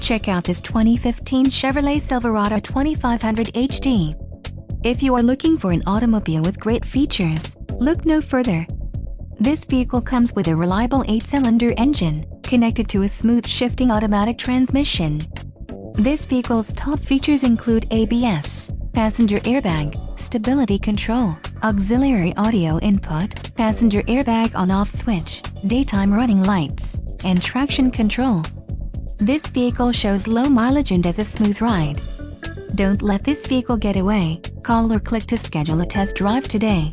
Check out this 2015 Chevrolet Silverado 2500HD. If you are looking for an automobile with great features, look no further. This vehicle comes with a reliable 8-cylinder engine, connected to a smooth shifting automatic transmission. This vehicle's top features include ABS, passenger airbag, stability control, auxiliary audio input, passenger airbag on-off switch, daytime running lights, and traction control. This vehicle shows low mileage and has a smooth ride. Don't let this vehicle get away. Call or click to schedule a test drive today.